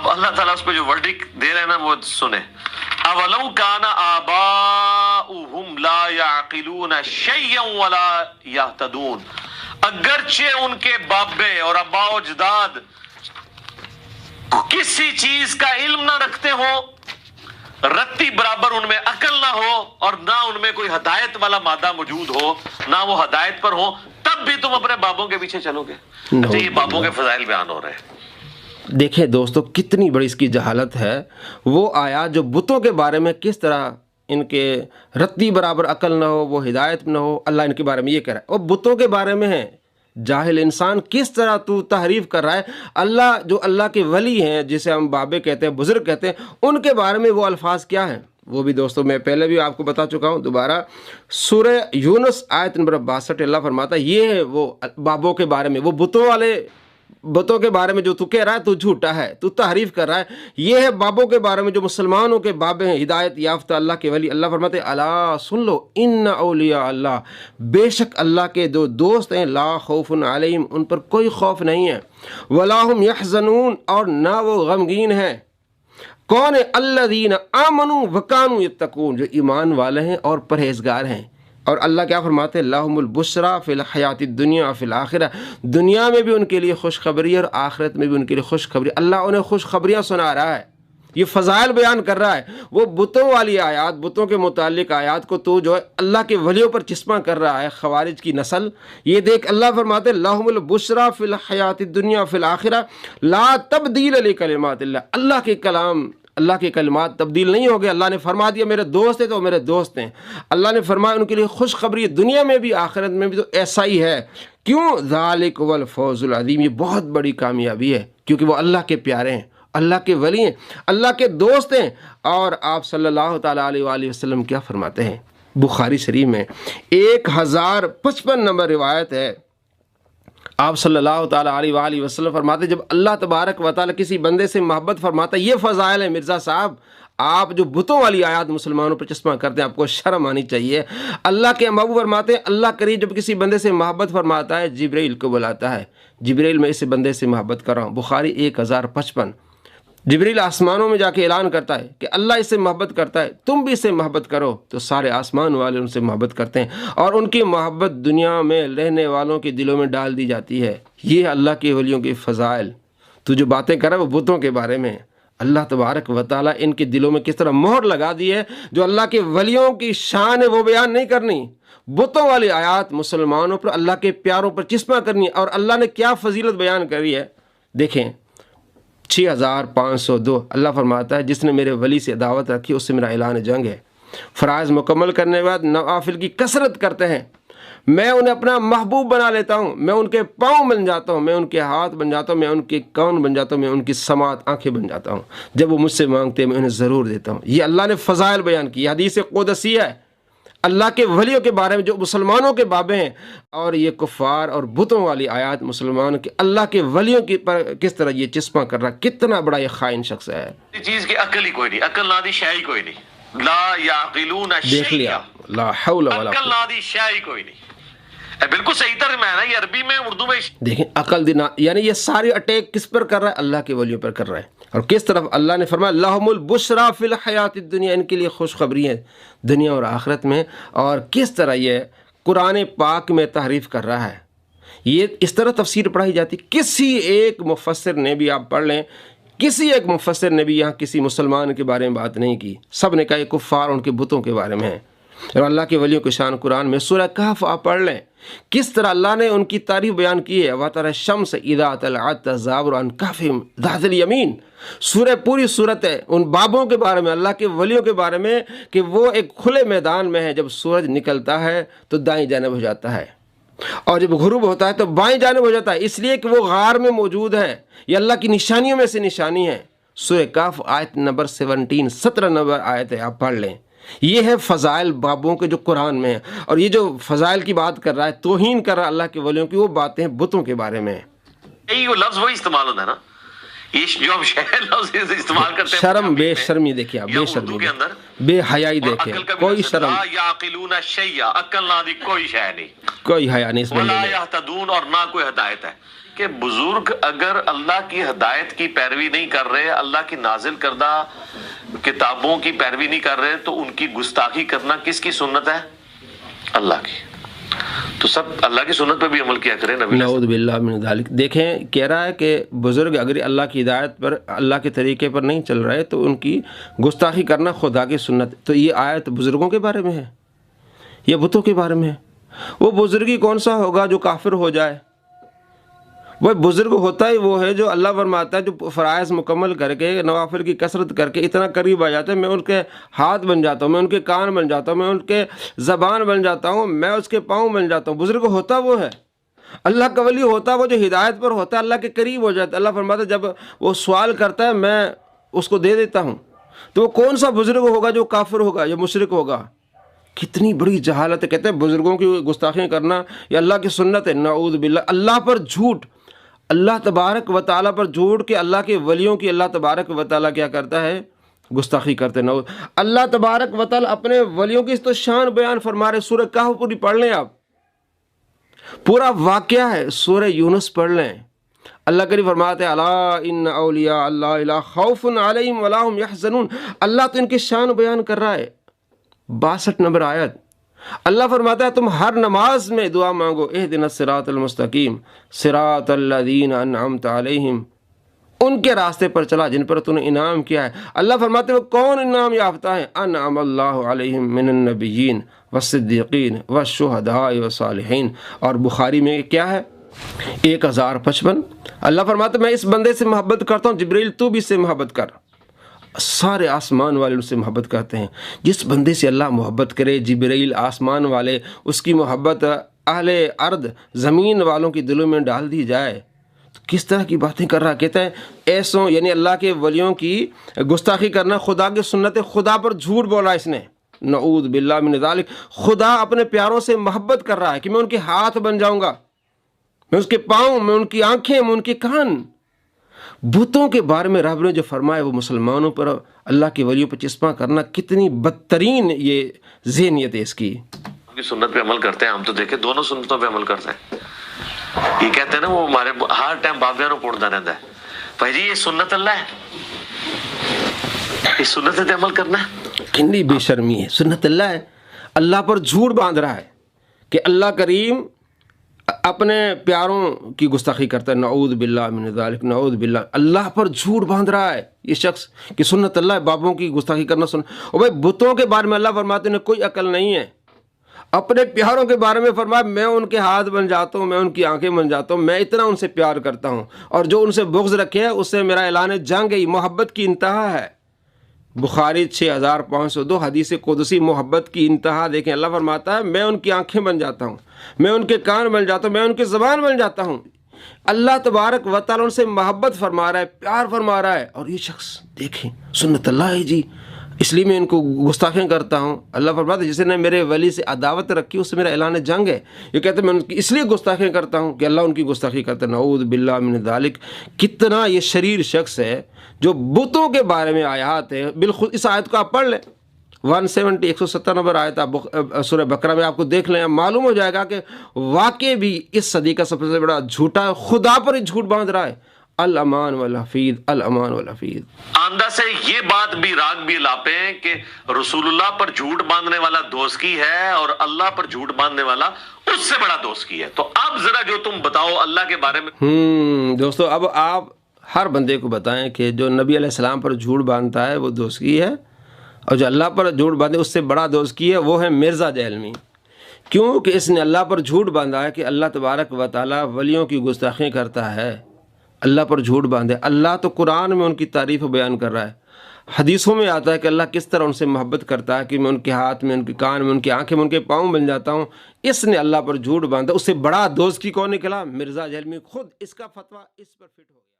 اب اللہ تعالیٰ اس پہ جو ورڈک دے رہے ہیں نا وہ سنیں. اولو کان آباؤہم لا یعقلون شیئا ولا یہتدون، اگرچہ ان کے بابے اور آباء و اجداد کسی چیز کا علم نہ رکھتے ہوں، رتی برابر ان میں عقل نہ ہو، اور نہ ان میں کوئی ہدایت والا مادہ موجود ہو، نہ وہ ہدایت پر ہو، تب بھی تم اپنے بابوں کے پیچھے چلو گے. اچھا، یہ بابوں کے فضائل بیان ہو رہے ہیں. دیکھیں دوستو کتنی بڑی اس کی جہالت ہے. وہ آیات جو بتوں کے بارے میں کس طرح ان کے رتی برابر عقل نہ ہو، وہ ہدایت نہ ہو، اللہ ان کے بارے میں یہ کہہ رہا ہے. اور بتوں کے بارے میں ہے جاہل انسان کس طرح تو تحریف کر رہا ہے. اللہ جو اللہ کے ولی ہیں، جسے ہم بابے کہتے ہیں، بزرگ کہتے ہیں، ان کے بارے میں وہ الفاظ کیا ہیں؟ وہ بھی دوستو میں پہلے بھی آپ کو بتا چکا ہوں. دوبارہ سورہ یونس آیت نمبر 62 اللہ فرماتا ہے یہ ہے وہ بابوں کے بارے میں، وہ بتوں کے بارے میں جو تو کہہ رہا ہے تو جھوٹا ہے، تو تحریف کر رہا ہے. یہ ہے بابوں کے بارے میں جو مسلمانوں کے بابے ہیں، ہدایت یافتہ اللہ کے ولی. اللہ فرماتے ہیں الا سن لو ان اولیاء اللہ، بے شک اللہ کے جو دوست ہیں، لا خوف علیہم، ان پر کوئی خوف نہیں ہے، ولا هم يحزنون، اور نہ وہ غمگین ہیں. کون ہے؟ الذین آمنوا وکانوا یتقون، جو ایمان والے ہیں اور پرہیزگار ہیں. اور اللہ کیا فرماتے ہیں؟ لہم البشریٰ فی الحیات الدنیا فی الآخرہ، دنیا میں بھی ان کے لیے خوشخبری اور آخرت میں بھی ان کے لیے خوشخبری. اللہ انہیں خوشخبریاں سنا رہا ہے، یہ فضائل بیان کر رہا ہے. وہ بتوں والی آیات، بتوں کے متعلق آیات کو تو جو ہے اللہ کے ولیوں پر چسپاں کر رہا ہے، خوارج کی نسل. یہ دیکھ اللہ فرماتے ہیں لہم البشریٰ فی الحیات الدنیا فی الآخرہ لا تبدیل لکلمات اللہ. اللہ کے کلام، اللہ کے کلمات تبدیل نہیں ہو گئے. اللہ نے فرما دیا میرے دوست ہیں تو میرے دوست ہیں. اللہ نے فرمایا ان کے لیے خوشخبری دنیا میں بھی آخرت میں بھی، تو ایسا ہی ہے. کیوں؟ ذالک هو الفوز العظیم، یہ بہت بڑی کامیابی ہے، کیونکہ وہ اللہ کے پیارے ہیں، اللہ کے ولی ہیں، اللہ کے دوست ہیں. اور آپ صلی اللہ تعالیٰ علیہ وآلہ وسلم کیا فرماتے ہیں؟ بخاری شریف میں 1055 نمبر روایت ہے. آپ صلی اللہ تعالیٰ علیہ وآلہ وسلم فرماتے جب اللہ تبارک و تعالیٰ کسی بندے سے محبت فرماتا ہے، یہ فضائل ہے مرزا صاحب. آپ جو بتوں والی آیات مسلمانوں پر چشمہ کرتے ہیں، آپ کو شرم آنی چاہیے. اللہ کے محبوب فرماتے ہیں اللہ کریم جب کسی بندے سے محبت فرماتا ہے، جبرائیل کو بلاتا ہے، جبرائیل میں اس بندے سے محبت کر رہا ہوں. بخاری 1055. جبریل آسمانوں میں جا کے اعلان کرتا ہے کہ اللہ اس سے محبت کرتا ہے، تم بھی اس سے محبت کرو. تو سارے آسمان والے ان سے محبت کرتے ہیں، اور ان کی محبت دنیا میں رہنے والوں کے دلوں میں ڈال دی جاتی ہے. یہ اللہ کے ولیوں کے فضائل. تو جو باتیں کر رہا ہے وہ بتوں کے بارے میں. اللہ تبارک و تعالیٰ ان کے دلوں میں کس طرح مہر لگا دی ہے. جو اللہ کے ولیوں کی شان ہے وہ بیان نہیں کرنی، بتوں والی آیات مسلمانوں پر، اللہ کے پیاروں پر چسپاں کرنی. اور اللہ نے کیا فضیلت بیان کری ہے دیکھیں. 6502 اللہ فرماتا ہے جس نے میرے ولی سے دعوت رکھی اس سے میرا اعلان جنگ ہے. فرائض مکمل کرنے کے بعد نوافل کی کثرت کرتے ہیں، میں انہیں اپنا محبوب بنا لیتا ہوں، میں ان کے پاؤں بن جاتا ہوں، میں ان کے ہاتھ بن جاتا ہوں، میں ان کے کان بن جاتا ہوں، میں ان کی سماعت آنکھیں بن جاتا ہوں. جب وہ مجھ سے مانگتے ہیں میں انہیں ضرور دیتا ہوں. یہ اللہ نے فضائل بیان کی. حدیث قدسی ہے اللہ کے ولیوں کے بارے میں جو مسلمانوں کے بابے ہیں. اور یہ کفار اور بتوں والی آیات مسلمان کے اللہ کے ولیوں کی پر کس طرح یہ چسپاں کر رہا. کتنا بڑا یہ خائن شخص ہے. چیز کی عقل ہی کوئی نہیں، عقل نہ دی شے ہی کوئی نہیں. لا یعقلون دیکھ لیا، لا حول ولا عقل نہ دی شے ہی کوئی نہیں. بالکل صحیح ترجمہ ہے نا یہ عربی میں، اردو میں. دیکھیں عقل دینا یعنی یہ ساری اٹیک کس پر کر رہا ہے؟ اللہ کے ولیوں پر کر رہا ہے. اور کس طرف اللہ نے فرمایا لہم البشریٰ فی الحیات الدنیا، ان کے لیے خوشخبری ہے دنیا اور آخرت میں. اور کس طرح یہ قرآن پاک میں تحریف کر رہا ہے. یہ اس طرح تفسیر پڑھائی جاتی. کسی ایک مفسر نے بھی، آپ پڑھ لیں، کسی ایک مفسر نے بھی یہاں کسی مسلمان کے بارے میں بات نہیں کی. سب نے کہا یہ کفار ان کے بتوں کے بارے میں ہے. اور اللہ کے ولیوں کی شان قرآن میں سورہ کہف آپ پڑھ لیں، کس طرح اللہ نے ان کی تعریف بیان کی ہے. وَتَرَى الشَّمْسَ إِذَا طَلَعَتْ تَزَاوَرُ عَنْ كَهْفِهِمْ ذَاتِ الْيَمِينِ. سورہ پوری صورت ہے ان بابوں کے بارے میں، اللہ کے ولیوں کے بارے میں، کہ وہ ایک کھلے میدان میں ہے. جب سورج نکلتا ہے تو دائیں جانب ہو جاتا ہے، اور جب غروب ہوتا ہے تو بائیں جانب ہو جاتا ہے، اس لیے کہ وہ غار میں موجود ہے. یہ اللہ کی نشانیوں میں سے نشانی ہے. سورہ کہف آیت نمبر 17 نمبر آیت ہے، آپ پڑھ لیں. یہ ہے فضائل بابوں کے جو قرآن میں ہیں. اور یہ جو فضائل کی بات کر رہا ہے، توہین کر رہا ہے اللہ کے ولیوں کی، وہ باتیں ہیں بتوں کے بارے میں. یہی وہ لفظ وہی استعمال ہوتا ہے نا، یہ جو ہم لفظ استعمال کرتے ہیں. شرم، بے شرمی دیکھیں آپ، بے شرمی، بے حیائی دیکھیں. کوئی شرم، لا یعقلون شیئا، عقل نہ دی کوئی شے نہیں، کوئی حیا نہیں اس میں. ولا یہتدون، اور نہ کوئی ہدایت ہے. کہ بزرگ اگر اللہ کی ہدایت کی پیروی نہیں کر رہے، اللہ کی نازل کردہ کتابوں کی پیروی نہیں کر رہے، تو ان کی گستاخی کرنا کس کی سنت ہے؟ اللہ کی۔ تو سب اللہ کی سنت پہ بھی عمل کیا کریں نبی۔ نعوذ باللہ من ذالک۔ دیکھیں کہہ رہا ہے کہ بزرگ اگر اللہ کی ہدایت پر، اللہ کے طریقے پر نہیں چل رہے تو ان کی گستاخی کرنا خدا کی سنت۔ تو یہ آیت بزرگوں کے بارے میں ہے یا بتوں کے بارے میں ہے؟ وہ بزرگی کون سا ہوگا جو کافر ہو جائے؟ وہ بزرگ ہوتا ہی وہ ہے جو اللہ فرماتا ہے جو فرائض مکمل کر کے، نوافل کی کثرت کر کے اتنا قریب آ جاتا ہے، میں ان کے ہاتھ بن جاتا ہوں، میں ان کے کان بن جاتا ہوں، میں ان کے زبان بن جاتا ہوں، میں اس کے پاؤں بن جاتا ہوں۔ بزرگ ہوتا وہ ہے، اللہ کا ولی ہوتا وہ جو ہدایت پر ہوتا ہے، اللہ کے قریب ہو جاتا ہے۔ اللہ فرماتا ہے جب وہ سوال کرتا ہے میں اس کو دے دیتا ہوں۔ تو وہ کون سا بزرگ ہوگا جو کافر ہوگا یا مشرک ہوگا؟ کتنی بڑی جہالت ہے۔ کہتے ہیں بزرگوں کی گستاخی کرنا یہ اللہ کی سنت ہے۔ نعوذ باللہ۔ اللہ پر جھوٹ، اللہ تبارک و تعالیٰ پر جھوٹ کہ اللہ کے ولیوں کی اللہ تبارک و تعالیٰ کیا کرتا ہے؟ گستاخی کرتے ہیں۔ اللہ تبارک و تعالیٰ اپنے ولیوں کی تو شان بیان فرما رہے۔ سورہ کہف پوری پڑھ لیں، آپ پورا واقعہ ہے۔ سورہ یونس پڑھ لیں، اللہ کریم فرماتے ہیں الا ان اولیاء اللہ لا خوف علیہم ولا هم یحزنون۔ اللہ تو ان کی شان بیان کر رہا ہے۔ 62 نمبر آیت اللہ فرماتا ہے تم ہر نماز میں دعا مانگو اہدنا الصراط المستقیم صراط الذین انعمت علیہم، ان کے راستے پر چلا جن پر تو نے انعام کیا ہے۔ اللہ فرماتے ہیں وہ کون انعام یافتہ ہے؟ انعم اللہ علیہم من النبیین والصدیقین والشہداء والصالحین۔ اور بخاری میں کیا ہے؟ 1055۔ اللہ فرماتے ہیں میں اس بندے سے محبت کرتا ہوں، جبریل تو بھی اس سے محبت کر۔ سارے آسمان والے ان سے محبت کرتے ہیں۔ جس بندے سے اللہ محبت کرے، جبریل آسمان والے، اس کی محبت اہل ارض زمین والوں کی دلوں میں ڈال دی جائے تو کس طرح کی باتیں کر رہا؟ کہتے ہیں ایسوں یعنی اللہ کے ولیوں کی گستاخی کرنا خدا کی سنت ہے۔ خدا پر جھوٹ بولا اس نے، نعوذ باللہ من ذالک۔ خدا اپنے پیاروں سے محبت کر رہا ہے کہ میں ان کے ہاتھ بن جاؤں گا، میں اس کے پاؤں، میں ان کی آنکھیں، میں ان کے کان۔ بتوں کے بارے میں رب نے جو فرمایا وہ مسلمانوں پر اللہ کے ولیوں پر چسپاں کرنا کتنی بدترین یہ ذہنیت ہے اس کی۔ کی سنت پہ عمل کرتے ہیں ہم، تو دیکھیں دونوں سنتوں پہ عمل کرتے ہیں۔ یہ کہتے ہیں نا وہ ہمارے ہر ٹائم بابیاں نو پڑھتا رہتا ہے، بھائی جی یہ سنت اللہ ہے، اس سنت پہ عمل کرنا ہے۔ کتنی بے شرمی ہے، سنت اللہ ہے۔ اللہ پر جھوٹ باندھ رہا ہے کہ اللہ کریم اپنے پیاروں کی گستاخی کرتا ہے۔ نعوذ باللہ من ذالک، نعوذ باللہ۔ اللہ پر جھوٹ باندھ رہا ہے یہ شخص کہ سنت اللہ ہے، بابوں کی گستاخی کرنا سنت۔ اور بھائی بتوں کے بارے میں اللہ فرماتے ہیں کوئی عقل نہیں ہے۔ اپنے پیاروں کے بارے میں فرمایا میں ان کے ہاتھ بن جاتا ہوں، میں ان کی آنکھیں بن جاتا ہوں، میں اتنا ان سے پیار کرتا ہوں، اور جو ان سے بغض رکھے ہے اس سے میرا اعلان جنگ ہے۔ محبت کی انتہا ہے۔ بخاری 6502 حدیث قدسی، محبت کی انتہا دیکھیں۔ اللہ فرماتا ہے میں ان کی آنکھیں بن جاتا ہوں، میں ان کے کان بن جاتا ہوں، میں ان کی زبان بن جاتا ہوں۔ اللہ تبارک و تعالیٰ ان سے محبت فرما رہا ہے، پیار فرما رہا ہے، اور یہ شخص دیکھیں سنت اللہ ہے جی، اس لیے میں ان کو گستاخیاں کرتا ہوں۔ اللہ فرماتا ہے جس نے میرے ولی سے عداوت رکھی اس سے میرا اعلان جنگ ہے۔ یہ کہتے ہیں میں ان کی اس لیے گستاخیاں کرتا ہوں کہ اللہ ان کی گستاخی کرتا ہے۔ نعوذ باللہ من ذالک۔ کتنا یہ شریر شخص ہے جو بتوں کے بارے میں آیات ہے۔ بالخود اس آیت کو آپ پڑھ لیں، 170 نمبر آیت آپ سورہ بقرہ میں آپ کو دیکھ لیں، معلوم ہو جائے گا کہ واقعی بھی اس صدی کا سب سے بڑا جھوٹا ہے، خدا پر ہی جھوٹ باندھ رہا ہے۔ الامان والحفیظ، الامان والحفیظ۔ آندہ سے یہ بات بھی راگ بھی لاپے کہ رسول اللہ پر جھوٹ باندھنے والا دوستی ہے اور اللہ پر جھوٹ باندھنے والا اس سے بڑا دوستی ہے۔ تو اب ذرا جو تم بتاؤ اللہ کے بارے میں۔ دوستو اب آپ ہر بندے کو بتائیں کہ جو نبی علیہ السلام پر جھوٹ باندھتا ہے وہ دوستی ہے، اور جو اللہ پر جھوٹ باندھے اس سے بڑا دوستی ہے وہ ہے مرزا جہلمی۔ کیوں کہ اس نے اللہ پر جھوٹ باندھا ہے کہ اللہ تبارک و تعالیٰ ولیوں کی گستاخی کرتا ہے، اللہ پر جھوٹ باندھے۔ اللہ تو قرآن میں ان کی تعریف بیان کر رہا ہے، حدیثوں میں آتا ہے کہ اللہ کس طرح ان سے محبت کرتا ہے کہ میں ان کے ہاتھ میں، ان کے کان میں، ان کی آنکھیں میں، ان کے پاؤں بن جاتا ہوں۔ اس نے اللہ پر جھوٹ باندھا، اس سے بڑا دوست کی کون نکلا؟ مرزا جہلمی خود اس کا فتویٰ اس پر فٹ ہو گیا۔